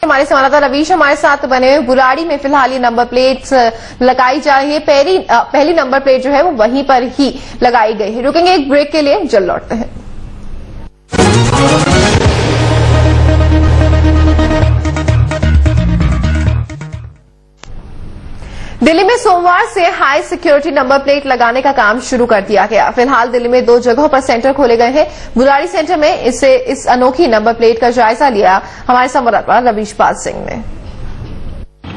हमारे संवाददाता रवीश हमारे साथ बने हुए बुराड़ी में फिलहाल ये नंबर प्लेट्स लगाई जा रही है। पहली नंबर प्लेट जो है वो वहीं पर ही लगाई गई है। रुकेंगे एक ब्रेक के लिए, जल्द लौटते हैं। दिल्ली में सोमवार से हाई सिक्योरिटी नंबर प्लेट लगाने का काम शुरू कर दिया गया। फिलहाल दिल्ली में 2 जगहों पर सेंटर खोले गए हैं। बुराड़ी सेंटर में इस अनोखी नंबर प्लेट का जायजा लिया हमारे संवाददाता रवीश पाल सिंह ने।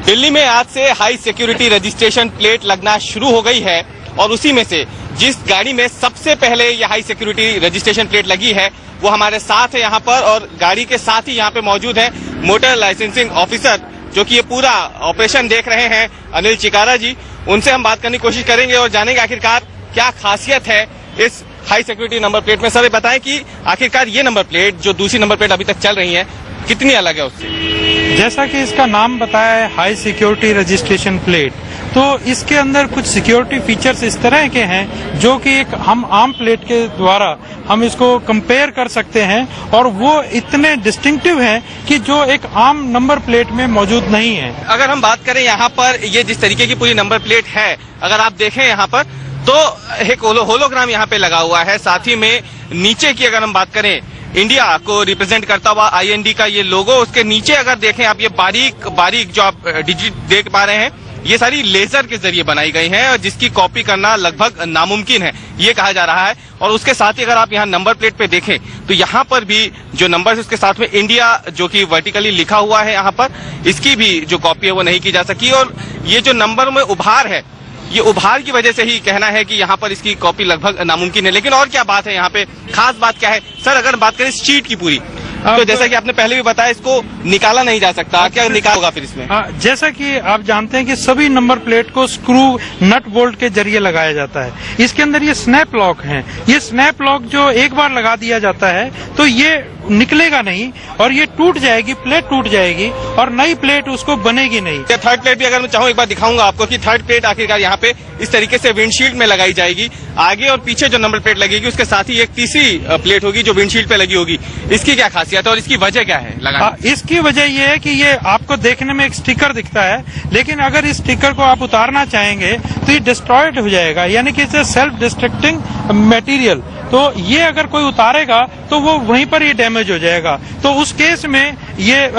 दिल्ली में आज से हाई सिक्योरिटी रजिस्ट्रेशन प्लेट लगना शुरू हो गई है और उसी में से जिस गाड़ी में सबसे पहले ये हाई सिक्योरिटी रजिस्ट्रेशन प्लेट लगी है वो हमारे साथ है यहाँ पर, और गाड़ी के साथ ही यहाँ पे मौजूद है मोटर लाइसेंसिंग ऑफिसर जो कि ये पूरा ऑपरेशन देख रहे हैं, अनिल चिकारा जी। उनसे हम बात करने की कोशिश करेंगे और जानेंगे आखिरकार क्या खासियत है इस हाई सिक्योरिटी नंबर प्लेट में। सर बताएं कि आखिरकार ये नंबर प्लेट जो दूसरी नंबर प्लेट अभी तक चल रही है कितनी अलग है उससे? जैसा कि इसका नाम बताया है हाई सिक्योरिटी रजिस्ट्रेशन प्लेट, तो इसके अंदर कुछ सिक्योरिटी फीचर्स इस तरह के हैं जो कि एक हम आम प्लेट के द्वारा हम इसको कंपेयर कर सकते हैं और वो इतने डिस्टिंक्टिव हैं कि जो एक आम नंबर प्लेट में मौजूद नहीं है। अगर हम बात करें यहाँ पर ये जिस तरीके की पूरी नंबर प्लेट है, अगर आप देखें यहाँ पर तो एक होलोग्राम यहाँ पे लगा हुआ है। साथ ही में नीचे की अगर हम बात करें इंडिया को रिप्रेजेंट करता हुआ IND का ये लोगो, उसके नीचे अगर देखें आप ये बारीक बारीक जो आप डिजिट देख पा रहे हैं ये सारी लेजर के जरिए बनाई गई हैं और जिसकी कॉपी करना लगभग नामुमकिन है ये कहा जा रहा है। और उसके साथ ही अगर आप यहाँ नंबर प्लेट पे देखें तो यहाँ पर भी जो नंबर है उसके साथ में इंडिया जो कि वर्टिकली लिखा हुआ है यहाँ पर, इसकी भी जो कॉपी है वो नहीं की जा सकी। और ये जो नंबर में उभार है ये उभार की वजह से ही कहना है कि यहाँ पर इसकी कॉपी लगभग नामुमकिन है। लेकिन और क्या बात है यहाँ पे, खास बात क्या है सर? अगर बात करें इस शीट की पूरी, तो जैसा कि आपने पहले भी बताया इसको निकाला नहीं जा सकता, क्या निकाल होगा फिर इसमें? जैसा कि आप जानते हैं कि सभी नंबर प्लेट को स्क्रू नट बोल्ट के जरिए लगाया जाता है। इसके अंदर ये स्नैप लॉक है। ये स्नैप लॉक जो एक बार लगा दिया जाता है तो ये निकलेगा नहीं और ये टूट जाएगी, प्लेट टूट जाएगी और नई प्लेट उसको बनेगी नहीं। थर्ड प्लेट भी अगर मैं चाहूँ एक बार दिखाऊंगा आपको कि थर्ड प्लेट आखिरकार यहाँ पे इस तरीके से विंडशील्ड में लगाई जाएगी। आगे और पीछे जो नंबर प्लेट लगेगी उसके साथ ही एक तीसरी प्लेट होगी जो विंडशील्ड पे लगी होगी। इसकी क्या खासियत है और इसकी वजह क्या है लगाने? इसकी वजह ये है कि ये आपको देखने में एक स्टिकर दिखता है, लेकिन अगर इस स्टिकर को आप उतारना चाहेंगे तो ये डिस्ट्रॉयड हो जाएगा, यानी कि इसे सेल्फ डिस्ट्रक्टिंग मटेरियल। तो ये अगर कोई उतारेगा तो वो वहीं पर ये डैमेज हो जाएगा। तो उस केस में ये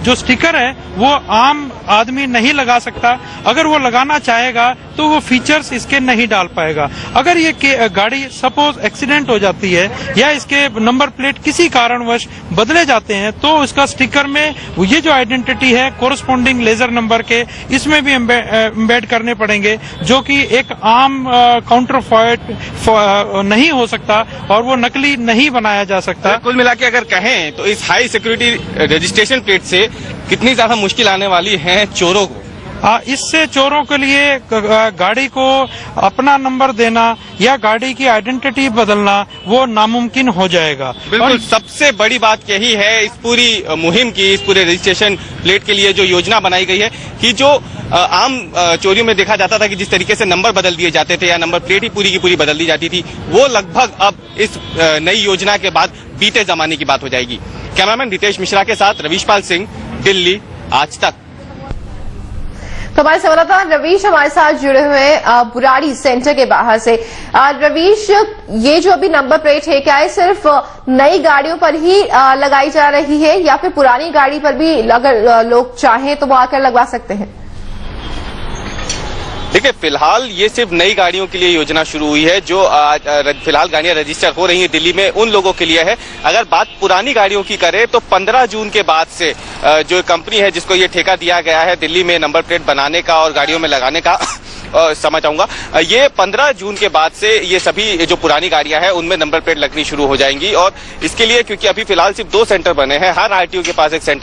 जो स्टिकर है वो आम आदमी नहीं लगा सकता। अगर वो लगाना चाहेगा तो वो फीचर्स इसके नहीं डाल पाएगा। अगर ये गाड़ी सपोज एक्सीडेंट हो जाती है या इसके नंबर प्लेट किसी कारणवश बदले जाते हैं तो उसका स्टिकर में ये जो आइडेंटिटी है कोरस्पॉन्डिंग लेजर नंबर के इसमें भी एम्बेड करने पड़ेंगे, जो कि एक आम काउंटरफॉइट नहीं हो सकता और वो नकली नहीं बनाया जा सकता। कुल मिला के अगर कहें तो इस हाई सिक्योरिटी रजिस्ट्रेशन प्लेट से कितनी ज्यादा मुश्किल आने वाली है चोरों को? इससे चोरों के लिए गाड़ी को अपना नंबर देना या गाड़ी की आइडेंटिटी बदलना वो नामुमकिन हो जाएगा। बिल्कुल, सबसे बड़ी बात यही है इस पूरी मुहिम की, इस पूरे रजिस्ट्रेशन प्लेट के लिए जो योजना बनाई गई है कि जो आम चोरियों में देखा जाता था कि जिस तरीके से नंबर बदल दिए जाते थे या नंबर प्लेट ही पूरी की पूरी बदल दी जाती थी, वो लगभग अब इस नई योजना के बाद बीते जमाने की बात हो जाएगी। कैमरामैन रितेश मिश्रा के साथ रवीश पाल सिंह, दिल्ली, आज तक। तो हमारे संवाददाता रवीश हमारे साथ जुड़े हुए हैं बुराड़ी सेंटर के बाहर से। रवीश, ये जो अभी नंबर प्लेट है क्या है सिर्फ नई गाड़ियों पर ही लगाई जा रही है या फिर पुरानी गाड़ी पर भी अगर लोग चाहें तो वो आकर लगवा सकते हैं? देखिए, फिलहाल ये सिर्फ नई गाड़ियों के लिए योजना शुरू हुई है। जो फिलहाल गाड़ियां रजिस्टर हो रही हैं दिल्ली में उन लोगों के लिए है। अगर बात पुरानी गाड़ियों की करें तो 15 जून के बाद से जो कंपनी है जिसको ये ठेका दिया गया है दिल्ली में नंबर प्लेट बनाने का और गाड़ियों में लगाने का, समझ आऊंगा, ये 15 जून के बाद से ये सभी जो पुरानी गाड़ियां हैं उनमें नंबर प्लेट लगनी शुरू हो जाएंगी। और इसके लिए क्योंकि अभी फिलहाल सिर्फ 2 सेंटर बने हैं, हर RTO के पास एक सेंटर